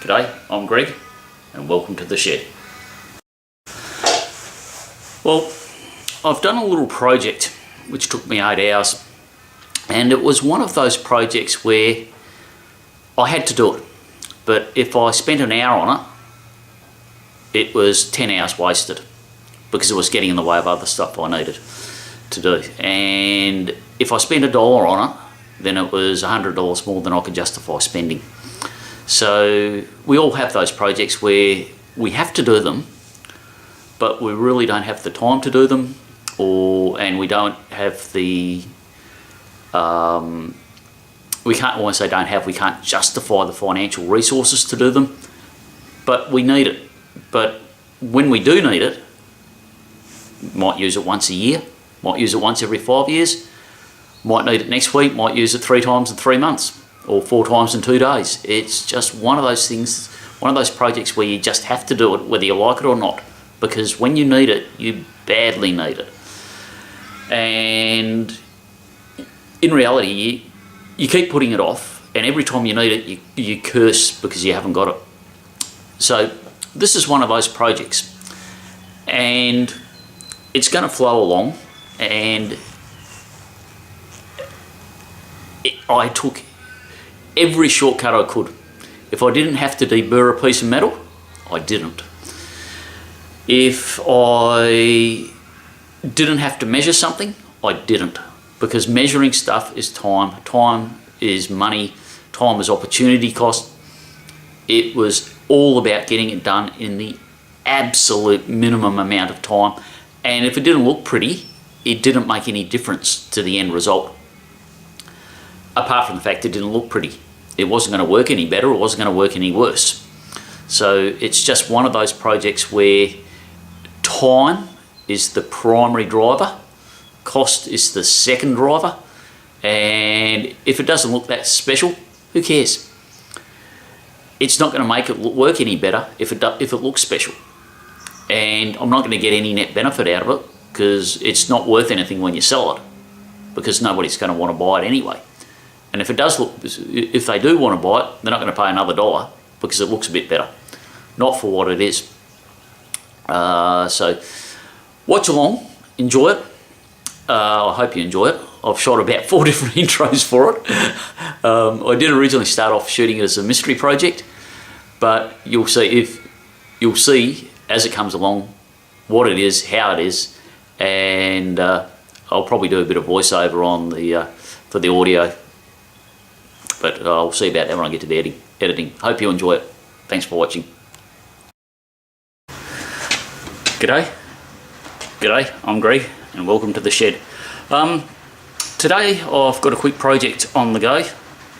G'day, I'm Greg and welcome to the shed. Well, I've done a little project which took me 8 hours, and it was one of those projects where I had to do it, but if I spent an hour on it, it was 10 hours wasted because it was getting in the way of other stuff I needed to do. And if I spent $1 on it, then it was $100 more than I could justify spending. So we all have those projects where we have to do them, but we really don't have the time to do them, and we don't have the, we can't justify the financial resources to do them, but we need it. But when we do need it, might use it once a year, might use it once every 5 years, might need it next week, might use it 3 times in 3 months. Or 4 times in 2 days. It's just one of those things, one of those projects where you just have to do it whether you like it or not, because when you need it, you badly need it. And in reality, you keep putting it off, and every time you need it, you curse because you haven't got it. So this is one of those projects, and it's going to flow along, and I took every shortcut I could. If I didn't have to deburr a piece of metal, I didn't. If I didn't have to measure something, I didn't. Because measuring stuff is time. Time is money. Time is opportunity cost. It was all about getting it done in the absolute minimum amount of time. And if it didn't look pretty, it didn't make any difference to the end result. Apart from the fact it didn't look pretty. It wasn't going to work any better, it wasn't going to work any worse. So it's just one of those projects where time is the primary driver, cost is the second driver, and if it doesn't look that special, who cares? It's not going to make it work any better if it looks special. And I'm not going to get any net benefit out of it because it's not worth anything when you sell it, because nobody's going to want to buy it anyway. And if it does look, if they do want to buy it, they're not going to pay another $1 because it looks a bit better, not for what it is. So watch along, enjoy it. I hope you enjoy it. I've shot about 4 different intros for it. I did originally start off shooting it as a mystery project, but you'll see as it comes along what it is, how it is, and I'll probably do a bit of voiceover on the for the audio. But I'll see about that when I get to the editing. Hope you enjoy it. Thanks for watching. G'day, I'm Greg and welcome to the shed. Today I've got a quick project on the go,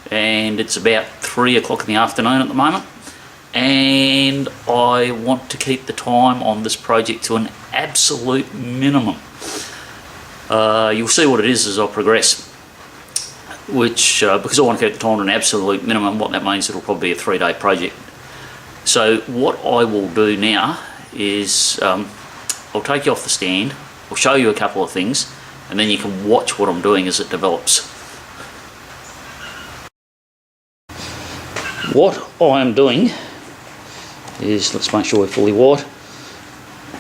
and it's about 3 o'clock in the afternoon at the moment, and I want to keep the time on this project to an absolute minimum. You'll see what it is as I progress. Which, because I want to keep the time to an absolute minimum, what that means, it'll probably be a 3-day project. So what I will do now is I'll take you off the stand, I'll show you a couple of things, and then you can watch what I'm doing as it develops. What I am doing is, let's make sure we're fully wide.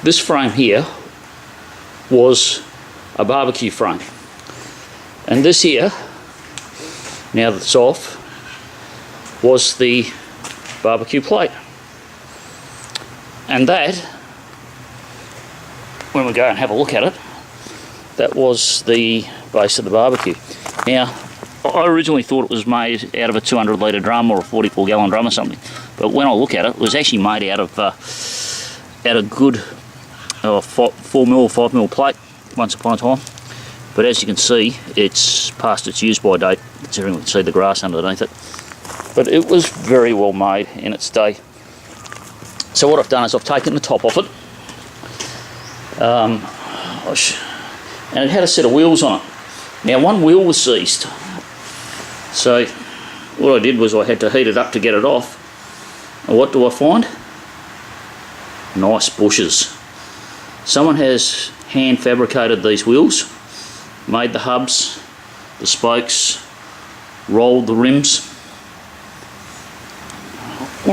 This frame here was a barbecue frame, and this here, now that it's off, was the barbecue plate. And that, when we go and have a look at it, that was the base of the barbecue. Now, I originally thought it was made out of a 200 litre drum or a 44 gallon drum or something, but when I look at it, it was actually made out of a good 4mm or 5mm plate once upon a time. But as you can see, it's past its use by date, considering we can see the grass underneath it. But it was very well made in its day. So what I've done is I've taken the top off it, and it had a set of wheels on it. Now one wheel was seized, so what I did was I had to heat it up to get it off. And what do I find? Nice bushes. Someone has hand fabricated these wheels, made the hubs, the spokes, rolled the rims.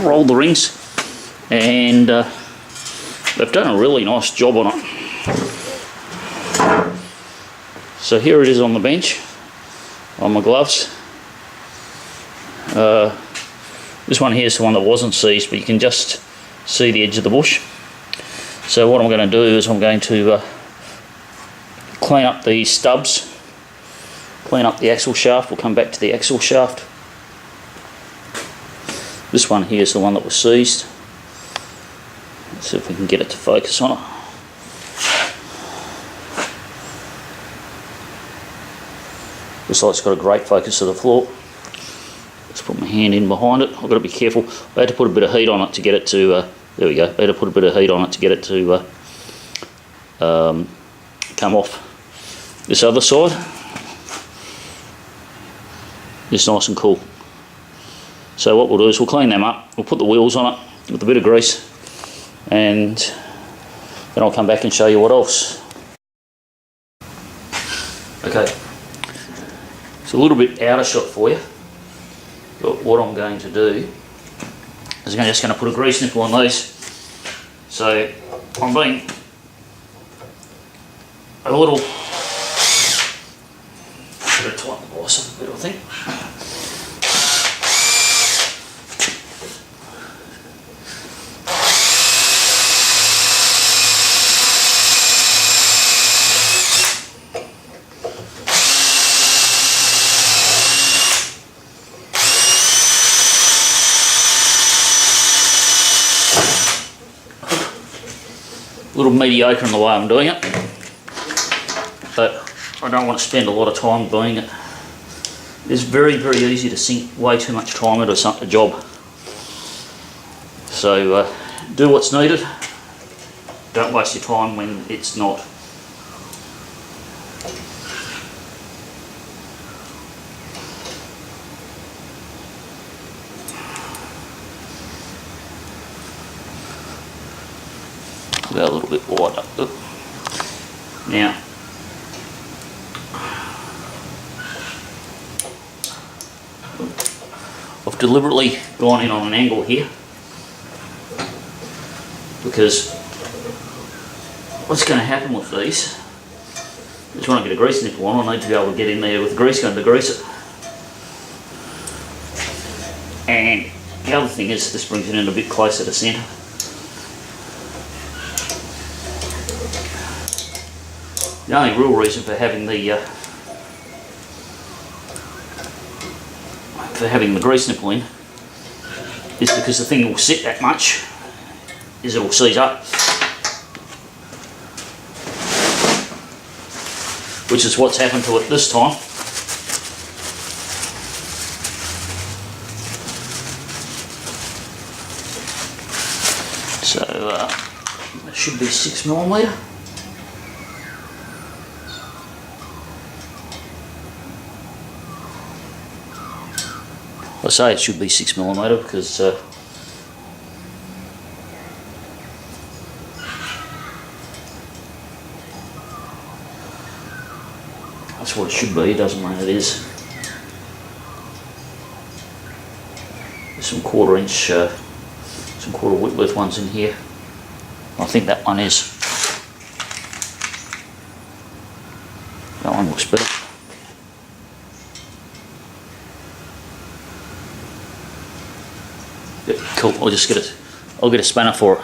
rolled the rings, and they've done a really nice job on it. So here it is on the bench, on my gloves. This one here is the one that wasn't seized, but you can just see the edge of the bush. So what I'm going to do is I'm going to clean up the stubs, clean up the axle shaft. We'll come back to the axle shaft. This one here is the one that was seized. Let's see if we can get it to focus on it. Looks like it's got a great focus of the floor. Let's put my hand in behind it. I've got to be careful. I had to put a bit of heat on it to get it to, there we go. I had to put a bit of heat on it to get it to come off. This other side, it's nice and cool. So what we'll do is we'll clean them up. We'll put the wheels on it with a bit of grease, and then I'll come back and show you what else. Okay. It's a little bit out of shot for you, but what I'm going to do is I'm just going to put a grease nipple on these. So I'm being a little bit of tighten the bias up a bit, I think. A little mediocre in the way I'm doing it, but I don't want to spend a lot of time doing it. It's very, very easy to sink way too much time into a job. So do what's needed. Don't waste your time when it's not. Go a little bit wider. Now, I've deliberately gone in on an angle here because what's going to happen with these is when I get a grease nipple on, I need to be able to get in there with the grease gun to grease it. And the other thing is this brings it in a bit closer to centre. The only real reason for having the grease nipple in is because the thing will sit that much, is it'll seize up, which is what's happened to it this time. So it should be 6mm. I say it should be 6mm because that's what it should be, doesn't mean it is. There's some 1/4 inch, some 1/4 Whitworth ones in here. I think that one is. That one looks better. Yep, cool. I'll get a spanner for it.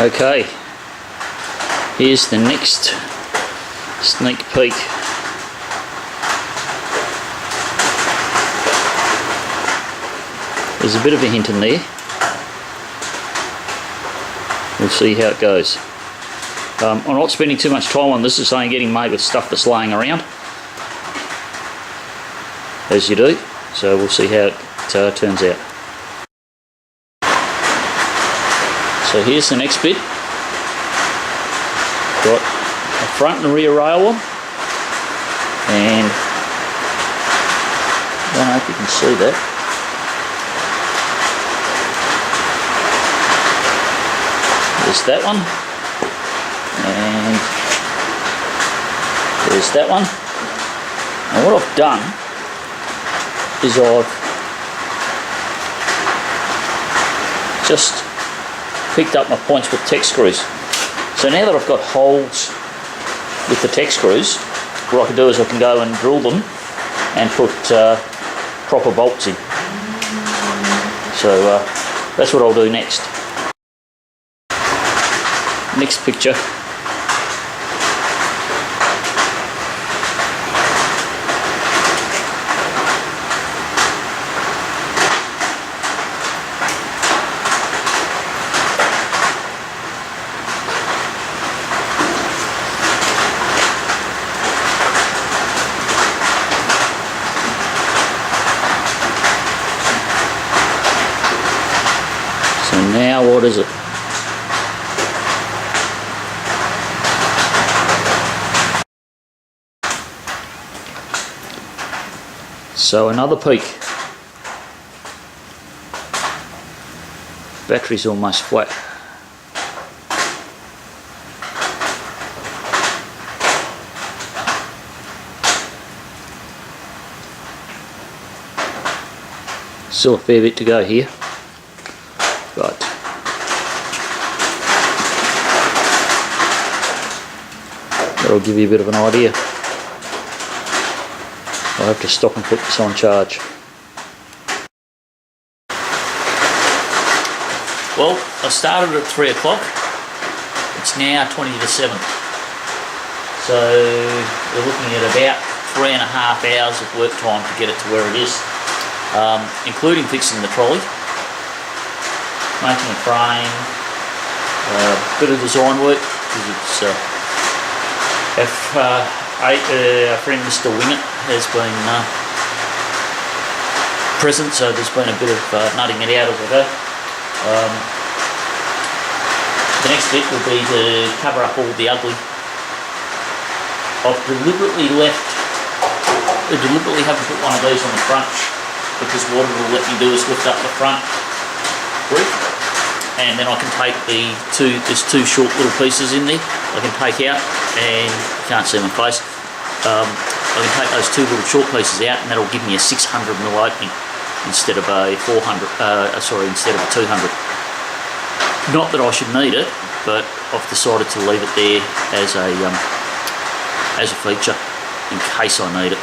Okay, here's the next sneak peek. There's a bit of a hint in there. We'll see how it goes. I'm not spending too much time on this. It's only getting made with stuff that's laying around, as you do. So we'll see how it turns out. So here's the next bit. Got a front and rear rail one, and see that. There's that one, and there's that one. And what I've done is I've just picked up my points with Tek screws. So now that I've got holes with the Tek screws, what I can do is I can go and drill them and put proper bolts in. So that's what I'll do next. Next picture. So now what is it? So another peak. Battery's almost flat. Still a fair bit to go here, but that'll give you a bit of an idea. I'll have to stop and put this on charge. Well, I started at 3 o'clock. It's now 20 to 7. So we're looking at about 3.5 hours of work time to get it to where it is, including fixing the trolley, making a frame, a bit of design work, because it's our friend Mr. Wingett has been present, so there's been a bit of nutting it out as I go. The next bit will be to cover up all the ugly. I've deliberately haven't put one of these on the front, because what it will let me do is lift up the front roof, and then I can take there's two short little pieces in there I can take out, and you can't see my face. I can take those two little short pieces out, and that'll give me a 600mm opening instead of a 400. Instead of a 200. Not that I should need it, but I've decided to leave it there as a feature in case I need it.